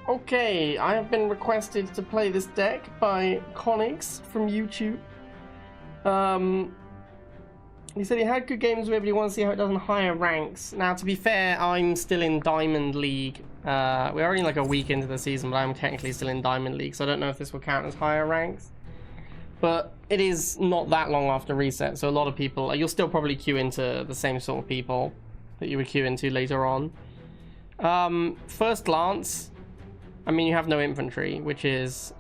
Okay, I have been requested to play this deck by Konig from YouTube. He said he had good games with it, but he wants to see how it does in higher ranks. Now, to be fair, I'm still in Diamond League. We're only like a week into the season, but I'm technically still in Diamond League, so I don't know if this will count as higher ranks. But it is not that long after reset, so a lot of people, you'll still probably queue into the same sort of people that you would queue into later on. First glance, I mean, you have no infantry, which is...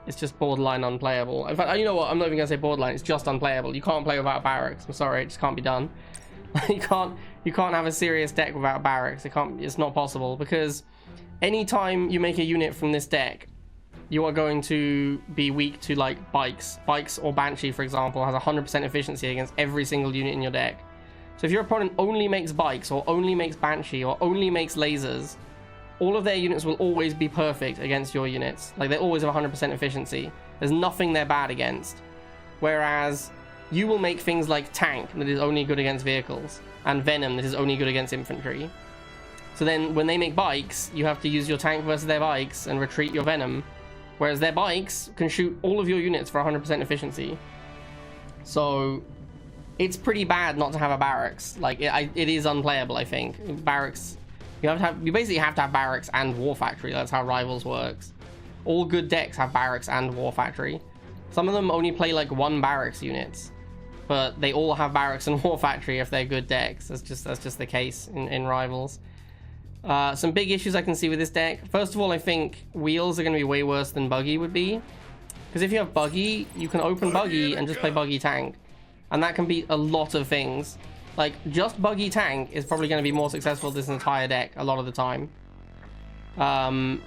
it's just borderline unplayable. In fact, you know what? I'm not even going to say borderline. It's just unplayable. You can't play without barracks. I'm sorry. It just can't be done. You can't have a serious deck without barracks. It's not possible, because anytime you make a unit from this deck, you are going to be weak to, like, bikes. Bikes or Banshee, for example, has 100% efficiency against every single unit in your deck. So if your opponent only makes bikes, or only makes Banshee, or only makes lasers, all of their units will always be perfect against your units. Like, they always have 100% efficiency. There's nothing they're bad against. Whereas you will make things like Tank that is only good against vehicles, and Venom that is only good against infantry. So then when they make bikes, you have to use your Tank versus their bikes and retreat your Venom. Whereas their bikes can shoot all of your units for 100% efficiency. So it's pretty bad not to have a barracks. Like, it is unplayable, I think. Barracks... you basically have to have barracks and war factory. That's how Rivals works. All good decks have barracks and war factory. Some of them only play like one barracks units, but they all have barracks and war factory if they're good decks. That's just the case in Rivals. Some big issues I can see with this deck. First of all, I think wheels are going to be way worse than buggy would be, because if you have buggy, you can open buggy and just play buggy tank, and that can be a lot of things. Like, just buggy tank is probably going to be more successful this entire deck a lot of the time. And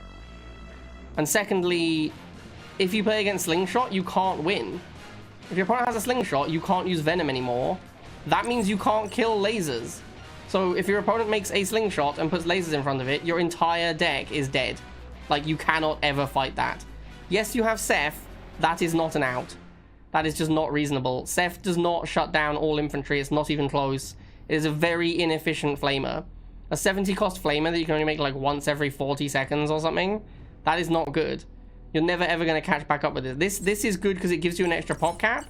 secondly, if you play against slingshot, you can't win. If your opponent has a slingshot, you can't use Venom anymore. That means you can't kill lasers. So if your opponent makes a slingshot and puts lasers in front of it, your entire deck is dead. Like, you cannot ever fight that. Yes, you have Seth. That is not an out. That is just not reasonable. Seth does not shut down all infantry. It's not even close. It is a very inefficient flamer. A 70 cost flamer that you can only make like once every 40 seconds or something, that is not good. You're never ever going to catch back up with it. This is good because it gives you an extra pop cap,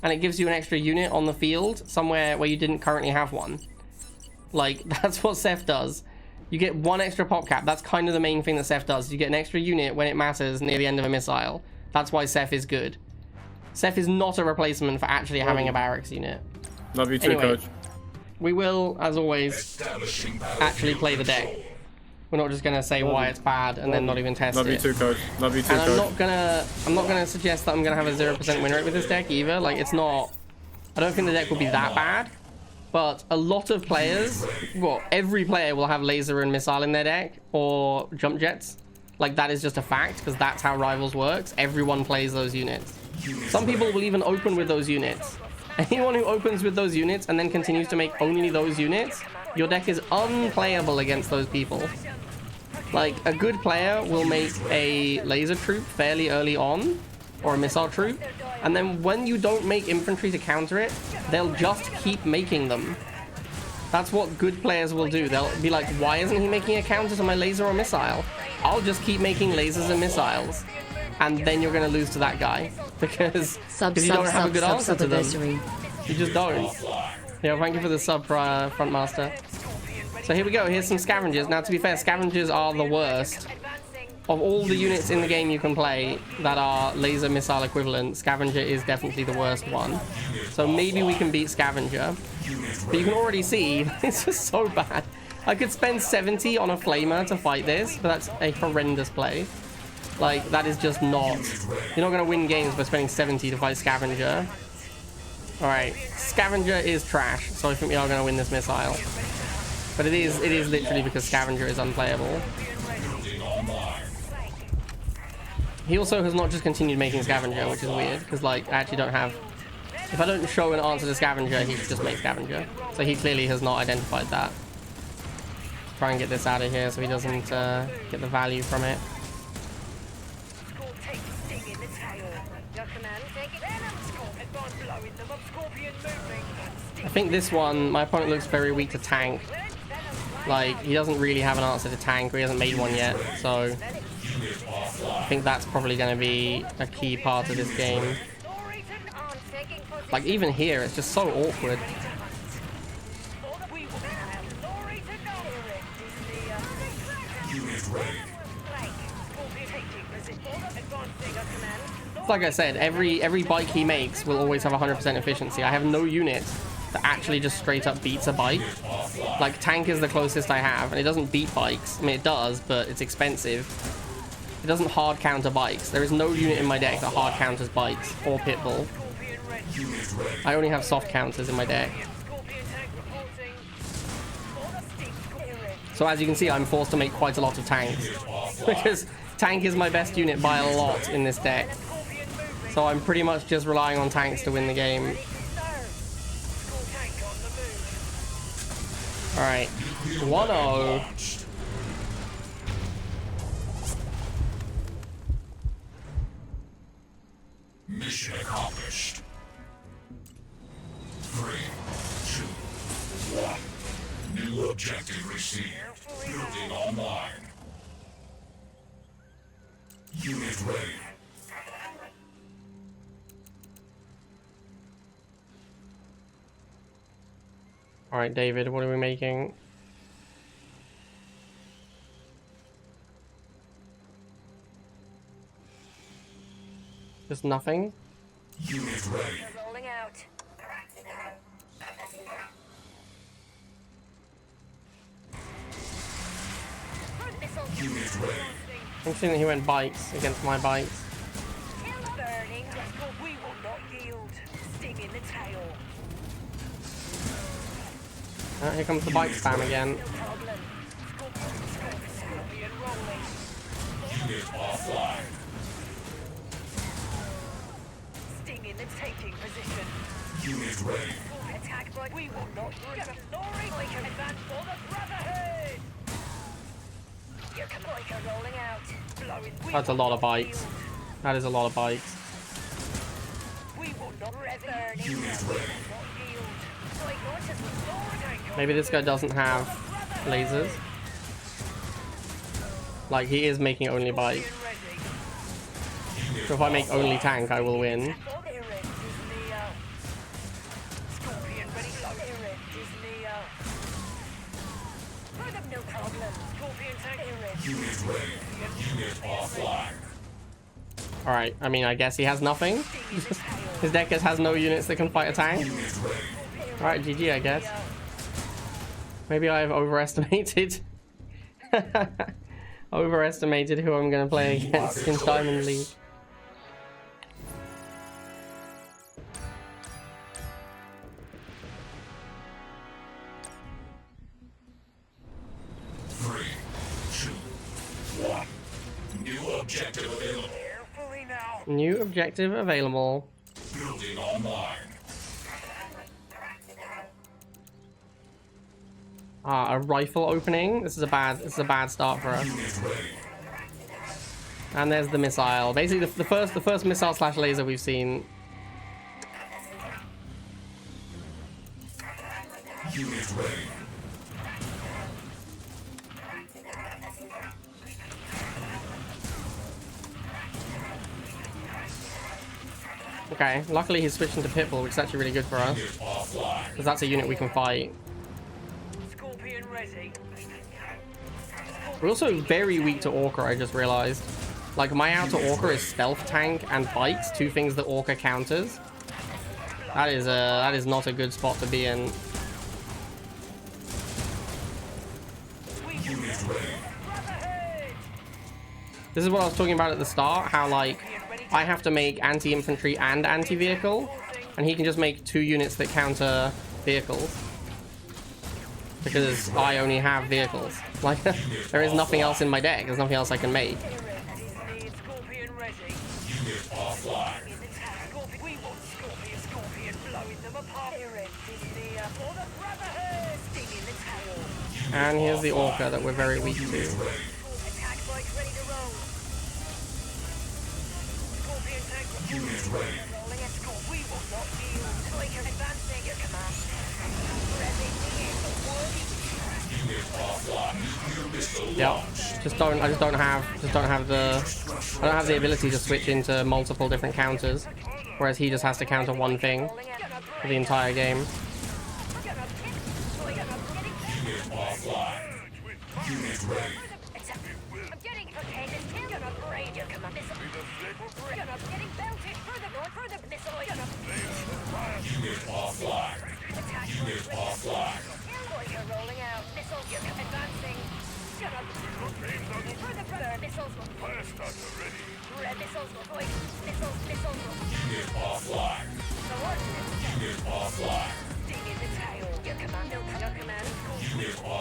and it gives you an extra unit on the field somewhere where you didn't currently have one. Like, that's what Seth does. You get one extra pop cap. That's kind of the main thing that Seth does. You get an extra unit when it matters near the end of a missile. That's why Seth is good. Seth is not a replacement for actually having a barracks unit. Love you too, anyway, Coach. We will, as always, actually play the deck. We're not just gonna say why it's bad and then not even test it. Love you too, Coach. Love you too, Coach. I'm not gonna suggest that I'm gonna have a 0% win rate with this deck either. Like, it's not... I don't think the deck will be that bad. But a lot of players... well, every player will have laser and missile in their deck, or jump jets. Like, that is just a fact, because that's how Rivals works. Everyone plays those units. Some people will even open with those units. Anyone who opens with those units and then continues to make only those units, your deck is unplayable against those people. Like, a good player will make a laser troop fairly early on, or a missile troop, and then when you don't make infantry to counter it, they'll just keep making them. That's what good players will do. They'll be like, why isn't he making a counter to my laser or missile? I'll just keep making lasers and missiles. And then you're going to lose to that guy, because you don't have a good answer to them. You just don't. Yeah, thank you for the sub, Frontmaster. So here we go. Here's some scavengers. Now, to be fair, scavengers are the worst. Of all the units in the game you can play that are laser missile equivalent, Scavenger is definitely the worst one. So maybe we can beat Scavenger. But you can already see, it's just so bad. I could spend 70 on a flamer to fight this, but that's a horrendous play. Like, that is just not... you're not going to win games by spending 70 to fight Scavenger. Alright, Scavenger is trash, so I think we are going to win this missile. But it is literally because Scavenger is unplayable. He also has not just continued making Scavenger, which is weird, because, like, I actually don't have... if I don't show an answer to Scavenger, he should just make Scavenger. So he clearly has not identified that. Try and get this out of here so he doesn't get the value from it. I think this one, my opponent looks very weak to tank. Like, he doesn't really have an answer to tank, or he hasn't made one yet, so I think that's probably going to be a key part of this game. Like, even here, it's just so awkward. Like I said, every bike he makes will always have 100% efficiency. I have no unit that actually just straight up beats a bike. Like, tank is the closest I have, and it doesn't beat bikes. I mean, it does, but it's expensive. It doesn't hard counter bikes. There is no unit in my deck that hard counters bikes or Pitbull. I only have soft counters in my deck. So as you can see, I'm forced to make quite a lot of tanks. Because tank is my best unit by a lot in this deck. So I'm pretty much just relying on tanks to win the game. Alright, 1-0. Mission accomplished. 3, 2, 1. New objective received. Building online. Unit ready. Alright, David, what are we making? Just nothing? Unit ready. Rolling out. Unit ready. Interesting that he went bikes against my bikes. Burning. We will not yield. Sting in the tail. Here comes the bike spam again. Unit offline. Sting in the taking position. Unit ready. Attack by we will not get a story. We can advance for the Brotherhood. You can like a rolling out. Blowing. That's a lot of bikes. That is a lot of bikes. We will not burning. Unit ready. Maybe this guy doesn't have lasers. Like, he is making only bike. So if I make only tank, I will win. Unit ready. Unit offline. Alright, I mean, I guess he has nothing. His deck just has no units that can fight a tank. Unit ready. Alright, GG, I guess. Maybe I've overestimated overestimated who I'm gonna play against in Diamond League. Three, two, one. New objective available. Carefully now. New objective available. Building online. Ah, a rifle opening. This is a bad start for us. Unit ready. And there's the missile. Basically, the first missile slash laser we've seen. Unit ready. Okay, luckily he's switching to Pitbull, which is actually really good for us. Unit offline. Because that's a unit we can fight. Scorpion ready. We're also very weak to Orca, I just realized. Like, my out to Orca is Stealth Tank and Bikes, two things that Orca counters. That is not a good spot to be in. Unit ready. This is what I was talking about at the start, how, like, I have to make anti-infantry and anti-vehicle, and he can just make two units that counter vehicles. Because I only have vehicles. Like, there is nothing else in my deck. There's nothing else I can make. Scorpion ready. Unit offline. We want Scorpion blowing them apart. For the Brotherhood. Sting in the tail. And here's the Orca that we're very weak to. Attack bikes ready to roll. Scorpion tank. Unit ready. Rolling a scorp. We will not yield. Like an advancing your command. Ready to use the wood. Yeah, I just don't have the ability to switch into multiple different counters, whereas he just has to counter one thing for the entire game.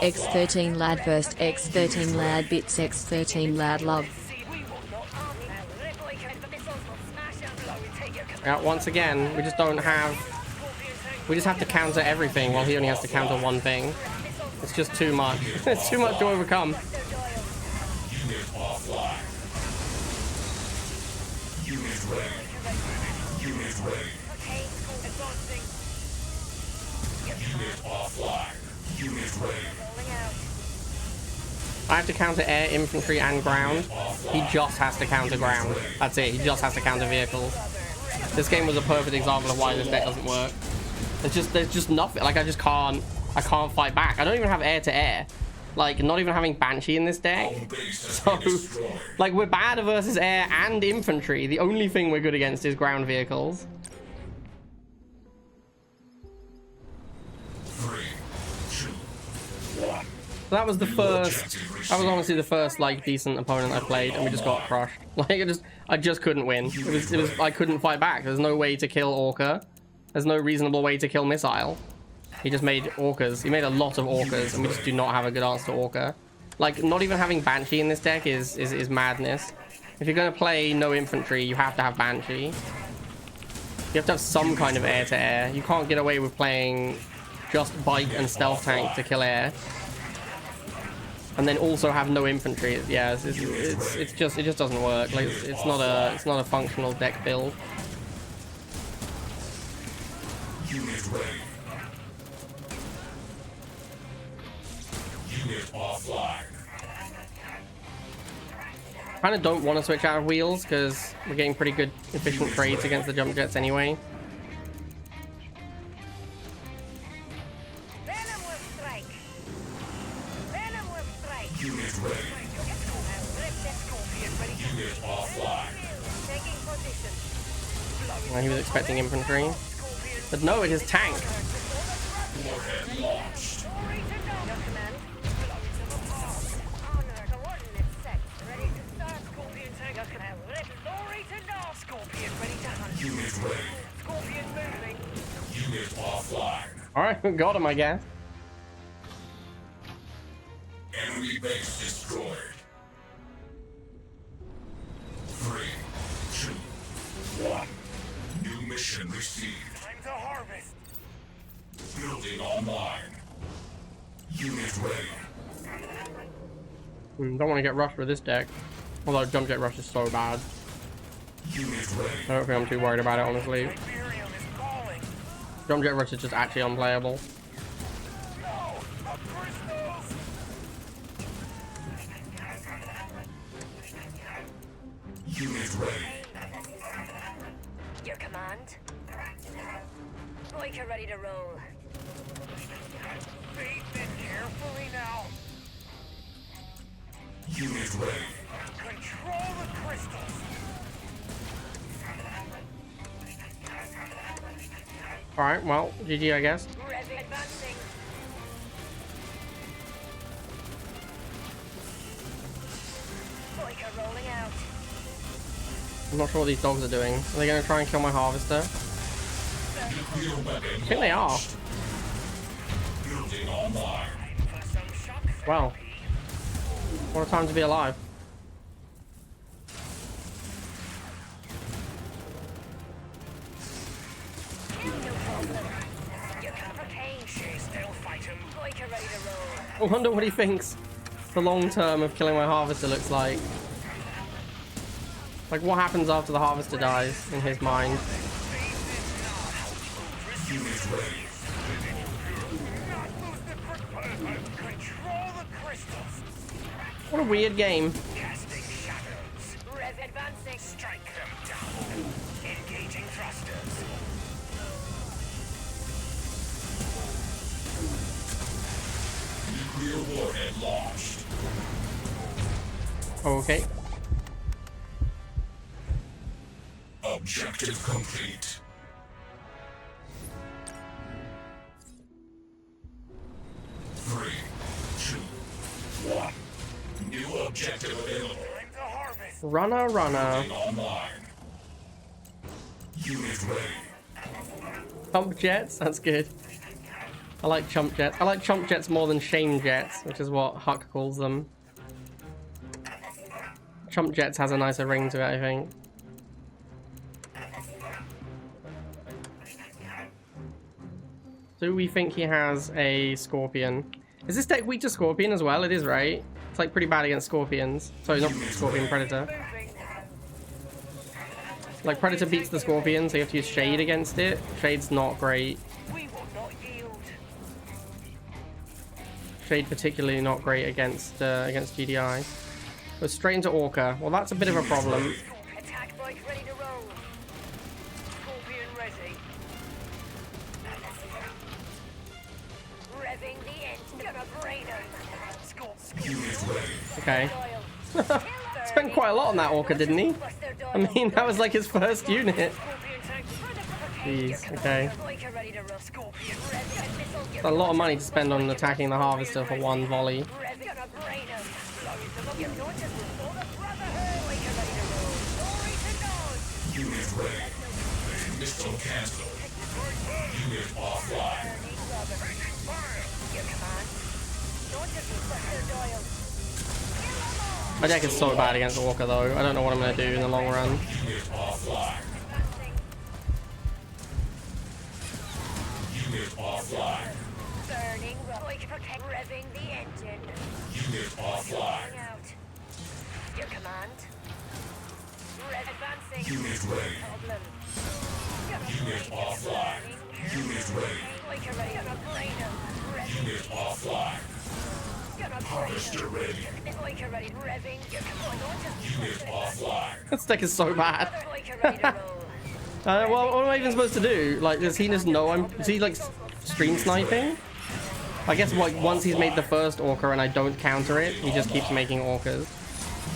X13 lad first, X13 lad bits, X13 lad love. Yeah, once again, we just have to counter everything while he only has to counter one thing. It's just too much. It's too much to overcome. I have to counter air, infantry, and ground. He just has to counter ground. That's it. He just has to counter vehicles. This game was a perfect example of why this deck doesn't work. There's just nothing. Like, I can't fight back. I don't even have air to air. Like, not even having Banshee in this deck. So, like, we're bad versus air and infantry. The only thing we're good against is ground vehicles. So that was honestly the first, like, decent opponent I played, and we just got crushed. Like, I just couldn't win. I couldn't fight back. There's no way to kill Orca. There's no reasonable way to kill Missile. He just made Orcas. He made a lot of Orcas, and we just do not have a good answer to Orca. Like, not even having Banshee in this deck is madness. If you're gonna play no infantry, you have to have Banshee. You have to have some kind of air to air. You can't get away with playing just bike and stealth tank to kill air. And then also have no infantry. Yeah, it just doesn't work. Like, it's not a functional deck build. Unit ready. Unit offline. I kind of don't want to switch out of wheels because we're getting pretty good efficient trades against the jump jets anyway. Unit ready. Unit offline. Well, he was expecting infantry, but no, it is tank. Warhead launched. Unit ready. Unit offline. All right, got him, I guess. Enemy base destroyed. 3, 2, 1. New mission received. Time to harvest. Building online. Unit ready. Don't want to get rushed with this deck. Although jump jet rush is so bad. Unit ready. I don't think I'm too worried about it, honestly. Jump jet rush is just actually unplayable. Unit ready. Your command? Boyka ready to roll. Faith it carefully now. Unit ready. Control the crystals. Alright, well, GG, I guess. Rev advancing. Boyka rolling out. I'm not sure what these dogs are doing. Are they going to try and kill my harvester? Nuclear weapon I think they are. building online. For some shock therapy. Wow. What a time to be alive. No problem. Your cover cane. Chase, they'll fight him. Boyka ready to roll. I wonder what he thinks the long term of killing my harvester looks like. Like, what happens after the harvester dies in his mind? Unit ready. Control What a weird game. Casting shadows. Rev advancing. Strike them down. Engaging thrusters. Nuclear warhead launched. Okay. Objective complete. Three, two, one. New objective available. Time to harvest. Runner, runner. Online. Unit ready. Chump jets, that's good. I like chump jets. I like chump jets more than shame jets, which is what Huck calls them. Chump jets has a nicer ring to it, I think. Do we think he has a scorpion? Is this deck weak to scorpion as well? It is, right? It's like pretty bad against scorpions. Sorry, not scorpion, predator. Like predator beats the scorpion, so you have to use shade against it. Shade's not great. We will not yield. Shade particularly not great against GDI. But straight into Orca. Well, that's a bit of a problem. Attack bike ready to roll. Scorpion ready. Revving the engine. Gonna brain him. Unit ready. Okay. Doyle. Spent quite a lot on that Orca, didn't he? Buster Doyle. I mean, that was like his first unit. Scorpion tank. Jeez, okay. Bike ready to roll. Scorpion. Revving missile. It's a lot of money to spend on attacking the Harvester for one volley. Revving. Gonna brain him. You're not just for the brotherhood. Bike ready to roll. Glory to God. Unit ready. Missile cancelled. Unit offline. Burning rubber. Your command. Not just for Buster Doyle. Kill 'em all. My deck is so bad against Orca though. I don't know what I'm going to do in the long run. Unit offline. Advancing. Unit offline. Burning rubber. Bike protect. Revving the engine. Unit offline. Going out. Your command. Rev advancing. Unit ready. Problem. Unit offline. Unit ready. Like a ready. Gonna brain him. Revving. Unit offline. Gonna brain Harvester him. ready. Like a ready. Revving. Your command. Not just Unit offline. This deck is so bad. like a ready to roll. Well, what am I even supposed to do? Like, does he just know I'm... Is he, like, stream sniping? I guess, like, once he's made the first Orca and I don't counter it, he just keeps making Orcas.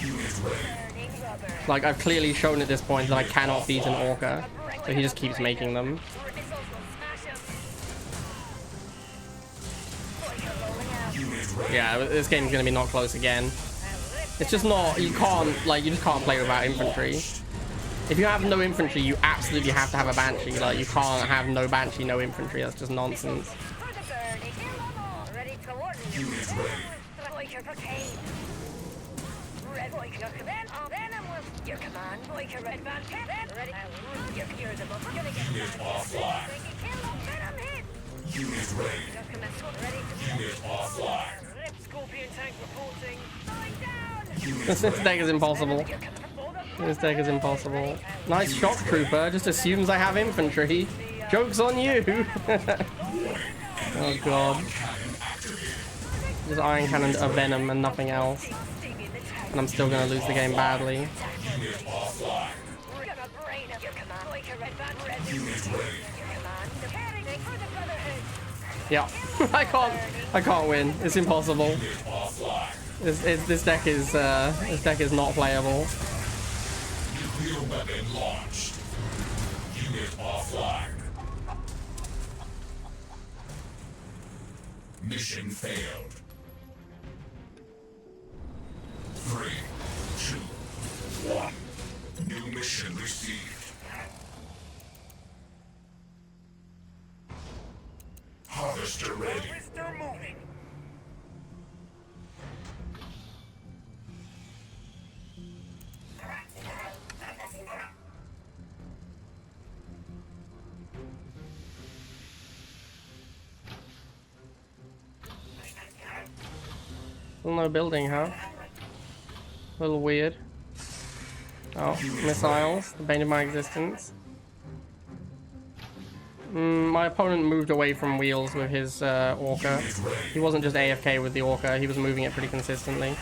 Unit ready. Burning rubber. Like, I've clearly shown at this point that I cannot beat an Orca, so he just keeps making them. Missiles will smash him. Like a rolling out. Unit ready. Yeah, this game's gonna be not close again. It's just not... You can't... Like, you just can't play without infantry. If you have no infantry, you absolutely have to have a Banshee. Like, you can't have no Banshee, no infantry. That's just nonsense. For the burning. Kill 'em all. Ready to coordinate. Unit ready. Boyker cocaine. Red Boyker. Venom will. Your command. Boyker red van. Ready. You're the most. We're gonna get Unit offline. kill them. Venom hit. Unit ready. Just command. Ready to Unit offline. Rip. Scorpion tank reporting. going down. Unit This deck is impossible. Your command. This deck is impossible. Nice shock trooper. Just assumes I have infantry. Joke's on you. Oh god. Just iron cannon a venom and nothing else. And I'm still gonna lose the game badly. Unit offline. We're gonna brain him. Your command. Boyker red van. Ready. Unit ready. Your command. Preparing for the brotherhood. Yeah. I can't win. It's impossible. Unit offline. This deck is not playable. Nuclear weapon launched. Unit offline. Mission failed. 3, 2, 1. New mission received. Harvester ready. Harvester moving. Still no building, huh? A little weird. Oh, missiles. The bane of my existence. My opponent moved away from wheels with his Orca. He wasn't just AFK with the Orca, he was moving it pretty consistently.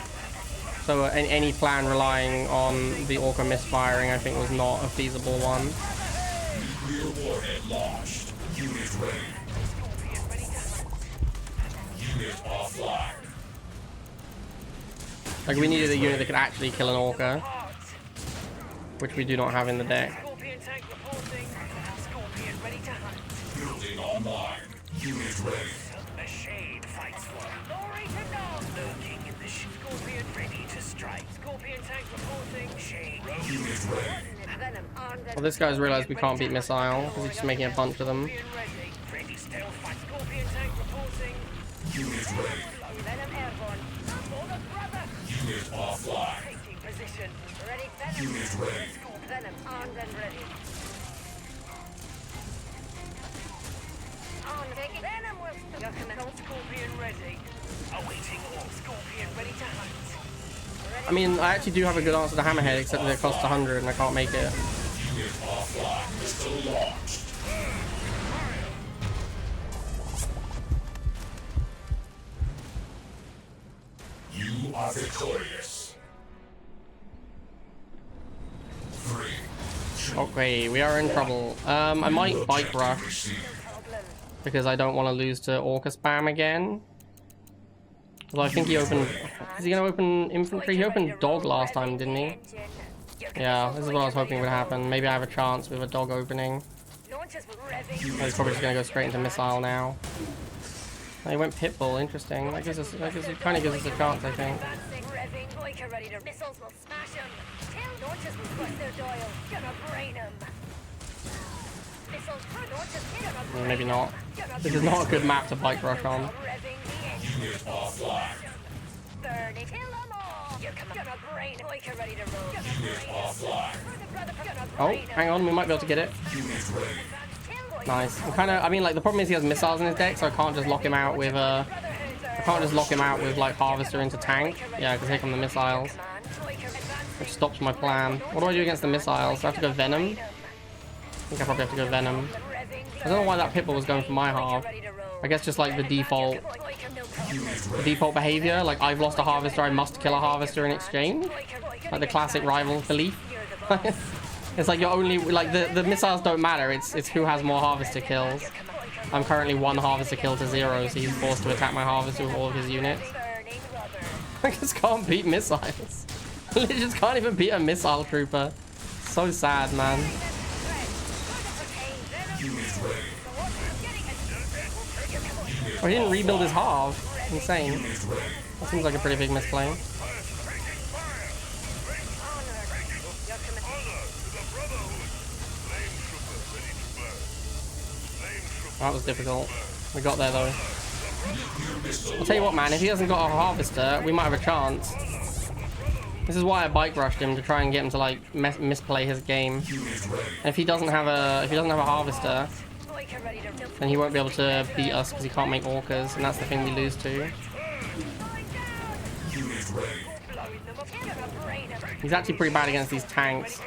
So any plan relying on the Orca misfiring, I think, was not a feasible one. Nuclear warhead launched. Unit ready. Unit offline. Like, we needed a unit that could actually kill an Orca, which we do not have in the deck. Scorpion tank reporting. Scorpion ready to hunt. Building online. Unit ready. The shade fights for. Glory to know. Lurking in the Scorpion ready to strike. Scorpion tank reporting. Shade. Unit ready. Venom armed and Well, this guy's realized we can't beat missile because he's just making a bunch of them. Scorpion ready. Ready stealth fight. Scorpion tank reporting. Unit ready. Venom airborne. For the brother. Unit offline. Taking position. Ready, Venom. Unit ready. Venom armed and ready. On taking Venom will. Your command. Scorpion ready. Awaiting all. Scorpion ready to hunt. I mean, I actually do have a good answer to Hammerhead, except that it costs 100 and I can't make it. Unit offline. Missile launched. You are victorious. 3, 2, Okay, we are in trouble. I might bike rush receive. because I don't want to lose to Orca spam again. Although I think he opened... Is he going to open infantry? He opened dog last time, didn't he? Yeah, this is what I was hoping would happen. Maybe I have a chance with a dog opening. Launches revving. He's probably just going to go straight into missile now. Oh, he went Pitbull, interesting. That gives us, it kind of gives us a chance, I think. Advancing, revving. Boyka ready to. Missiles will smash him. Tail launches will bust their dial. Gonna brain him. Missiles launches. Gonna Maybe not. This is not a good map to bike rush on. revving the engine. Unit offline. Burning. Kill them all. You're gonna brain. Boyka ready to roll. Gonna Unit offline. gonna Oh, brain him. hang on, we might be able to get it. Unit ready. Nice. I'm kind of, I mean, like, the problem is he has missiles in his deck, so I can't just lock him out with, I can't just lock him out with, like, Harvester into tank. Yeah, because here come the missiles, which stops my plan. What do I do against the missiles? Do I have to go Venom? I think I probably have to go Venom. I don't know why that Pitbull was going for my half. I guess just, like, the default behavior. Like, I've lost a Harvester, I must kill a Harvester in exchange. Like the classic rival belief. It's like you're only, like, the missiles don't matter, it's who has more Harvester kills. I'm currently 1 Harvester kill to 0, so he's forced to attack my Harvester with all of his units. I just can't beat missiles. I just can't even beat a missile trooper. So sad, man. Oh, he didn't rebuild his halve. Insane. That seems like a pretty big misplay. That was difficult. We got there though. I'll tell you what, man, if he hasn't got a Harvester, we might have a chance. This is why I bike rushed him, to try and get him to, like, misplay his game. And if he doesn't have a Harvester, then he won't be able to beat us because he can't make Orcas, and that's the thing we lose to. He's actually pretty bad against these tanks.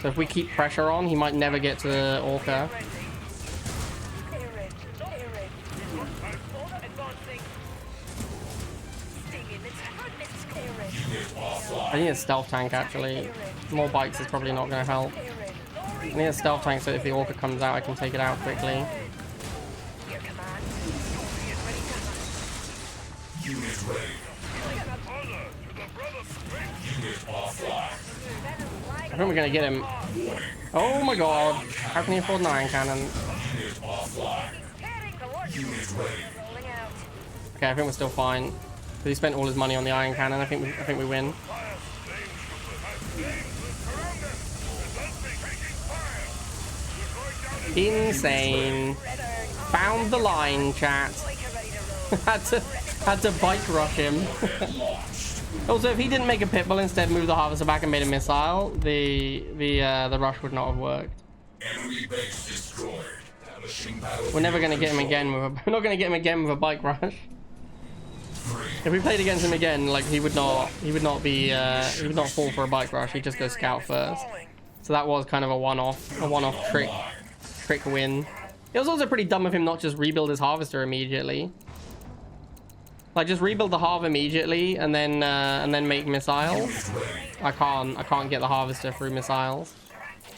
So if we keep pressure on, he might never get to the Orca. I need a stealth tank, actually. More bikes is probably not going to help. I need a stealth tank so if the Orca comes out, I can take it out quickly. Unit ready. Unit offline. I think we're going to get him. Oh my god. How can he afford an iron cannon? Unit offline. Unit ready. Okay, I think we're still fine. But he spent all his money on the iron cannon. I think we win. Insane. Found the line, chat. had to bike rush him. Also, if he didn't make a Pitbull, instead moved the Harvester back and made a missile, the rush would not have worked. Enemy base destroyed. Establishing battle. We're never gonna get him again with a. We're not gonna get him again with a bike rush. If we played against him again, like he would not fall for a bike rush. He'd just go scout first. So that was kind of a one-off trick win. It was also pretty dumb of him not just rebuild his Harvester immediately. Like, just rebuild the Harv immediately and then make missiles. I can't get the harvester through missiles.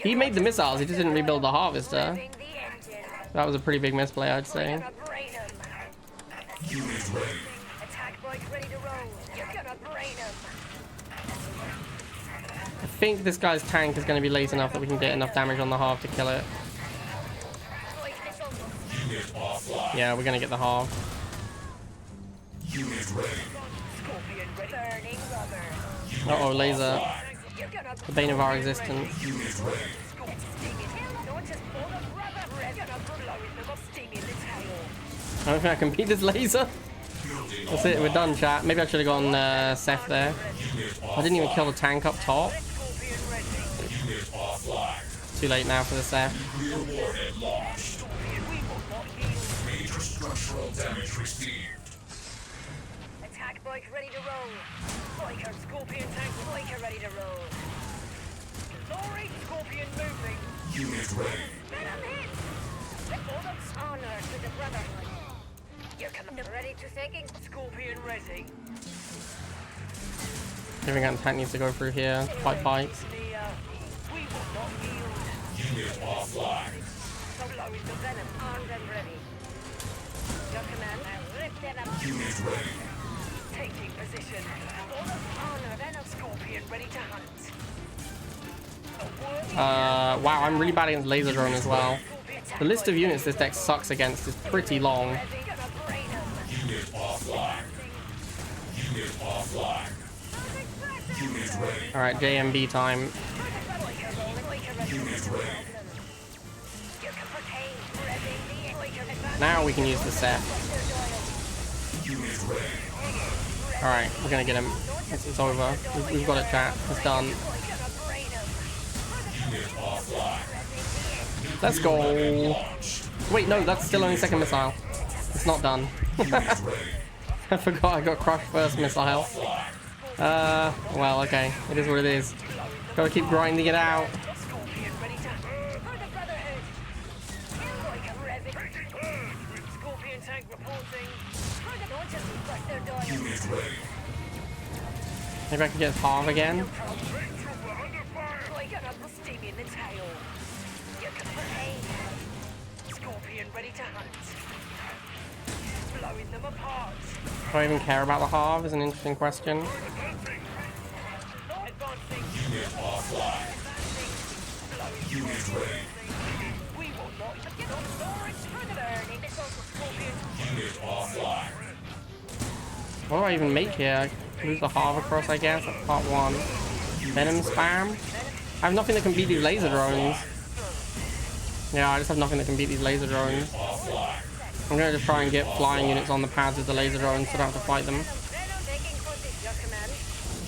He made the missiles, he just didn't rebuild the harvester. Moving the engine. That was a pretty big misplay, I'd say. Gonna brain 'em. Unit ready. Attack bike ready to roll. You're gonna brain 'em. I think this guy's tank is going to be late enough that we can get enough damage on the Harv to kill it. Bike missile. Unit offline. Yeah, we're going to get the Harv. Unit ready. Scorpion ready. Burning rubber. Uh-oh, laser. You're gonna The bane of our existence. Unit ready. Not just for the rubber. You're gonna blow them up. Sting in the tail. I don't think I can beat this laser. Building That's it, we're done, chat. Maybe I should have gone Seth there. unit I didn't even kill the tank up top. Scorpion ready. Unit offline. Too late now for the Seth. Nuclear warhead launched. We will not yield. Major structural damage received. Attack bike ready to roll. Biker, Scorpion tank, biker ready to roll. Lorry, Scorpion moving. Unit ready. Venom hit. For the honor to the Brotherhood. Your commander ready to thinking. Scorpion ready. Every gun tank needs to go through here. Fight fights. We will not yield. Unit offline. So blowing the venom, armed and ready. Your command, rip them up. Unit ready. Taking position. For the honor, venom, Scorpion ready to hunt. Wow, I'm really bad against laser drone as well. The list of units this deck sucks against is pretty long. Unit offline. Unit offline. Unit ready. Alright, JMB time. Unit ready. Now we can use the set. Unit ready. Alright, we're gonna get him. It's over. We've got it, chat. It's done. Unit offline. Let's go. Wait, no, that's still only second missile. It's not done. I forgot I got crushed first missile. Well, okay. It is what it is. Gotta keep grinding it out. Scorpion ready to for the Brotherhood. Scorpion tank reporting. Not just reflect their dial. Unit ready. Maybe I can get Harv again. Like another sting in the tail. You can pain. Scorpion ready to hunt. Blowing them apart. Do I even care about the Harv is an interesting question. Not advancing. Unit offline. Blowing. Unit ready. We will not get on storage for the burning missiles for Scorpion. Unit offline. What do I even make here? Move the Harv across, I guess. That's part one. Venom spam. I have nothing that can beat these laser drones. Yeah, I just have nothing that can beat these laser drones. I'm gonna just try and get flying units on the pads with the laser drones so I don't have to fight them. Venom taking position. Your command.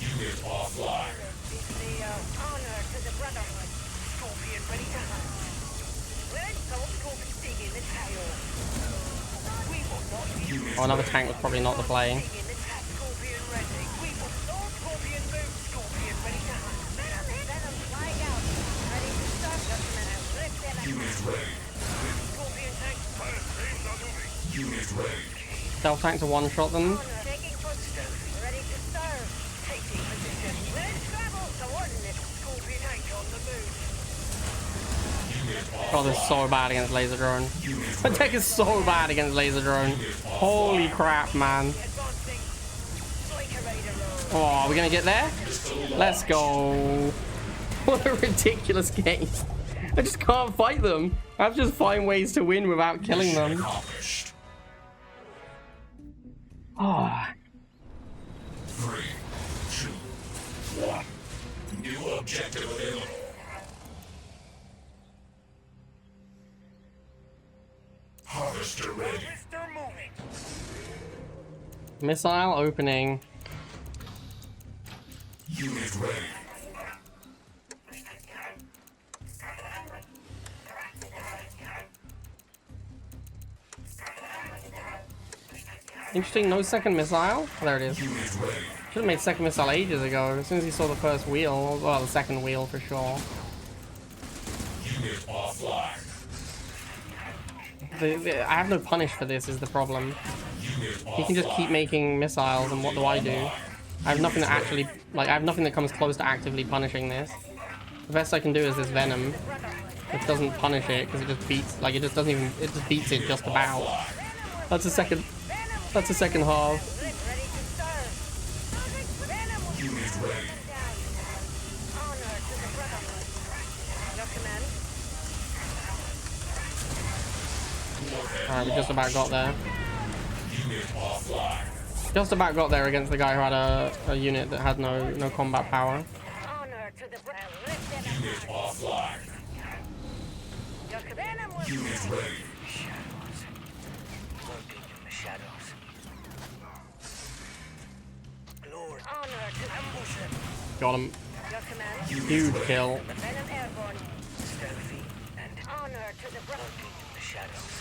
Unit offline. It's the honor to the Brotherhood. Scorpion ready to hunt. Red Soul Scorpion sting in the tail. We will not use Oh, another tank was probably not the play. sting in the tail. Scorpion ready. We will not Scorpion move. Scorpion ready to hunt. Venom hit. Venom flying out. Ready to start. Your command. Rip them out. Unit ready. Scorpion tank. Unit ready. Stealth tank to one-shot them. Honor taking footsteps. Ready to serve. Taking position. Let's travel. Coordinates. Scorpion tank on the move. God, this is so bad against laser drone. The deck is so bad against laser drone. Holy crap, man. Advancing. Flanker ready to roll. Oh, are we gonna get there? Let's go. What a ridiculous game. I just can't fight them. I have to just find ways to win without killing them. Accomplished. Oh. 3, 2, 1. New objective available. Harvester ready. Mr. Moving. Missile opening. Unit ready. Interesting, no second missile. Oh, there it is. Unit ready. Should have made second missile ages ago. As soon as he saw the first wheel, well, the second wheel for sure. Unit offline. I have no punish for this is the problem. He can just keep making missiles, and what do? I have nothing that actually, like, I have nothing that comes close to actively punishing this. The best I can do is this Venom, which doesn't punish it because it just beats, like, it just doesn't even, it just beats it just about. That's a second half. Ready to serve. Venom will Unit ready. honor to the Brotherhood. Your command. Alright, we just about got there. Unit offline. Just about got there against the guy who had a unit that had no combat power. Honor to the Brotherhood. Lift them Unit offline. Your command. Venom will Unit ready. Shadows. Lurking in the shadows. Lord, honor to ambush them. Got him. your command. Huge kill. Venom airborne. Stealthy and Honor to the Brotherhood. lurking in the shadows.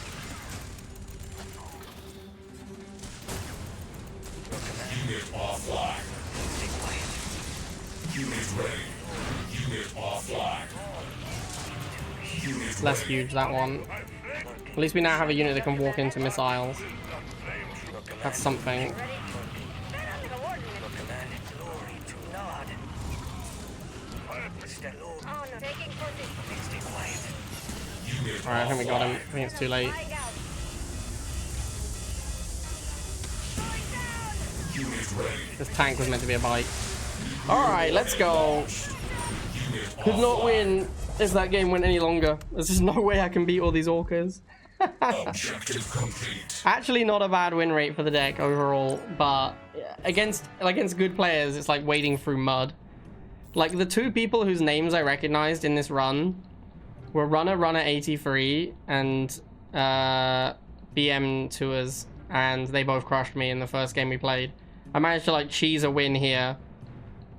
Your command. Unit offline. Stay quiet. Unit ready. Unit offline. Unit Less huge, that one. At least we now have a unit that can walk into missiles. That's something. Venom coordinate. Your command. Glory to Nod. Lord, Honor. Taking position. stay quiet. Unit Alright, I think we got him. I think it's too late. Flying out. Unit ready. This tank was meant to be a bite. Alright, let's go. Could not win if that game went any longer. There's just no way I can beat all these orcas. Objective complete. Actually not a bad win rate for the deck overall, but against good players, it's like wading through mud. Like, the two people whose names I recognized in this run were Runner 83 and BM Tours, and they both crushed me in the first game we played. I managed to, like, cheese a win here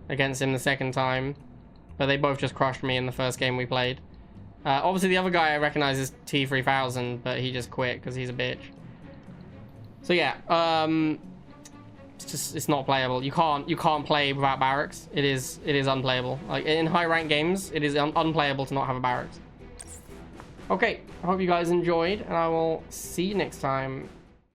against him the second time, but they both just crushed me in the first game we played. Obviously, the other guy I recognize is T3000, but he just quit because he's a bitch. So yeah, it's not playable. You can't play without barracks. It is unplayable. Like, in high rank games, it is unplayable to not have a barracks. Okay, I hope you guys enjoyed, and I will see you next time.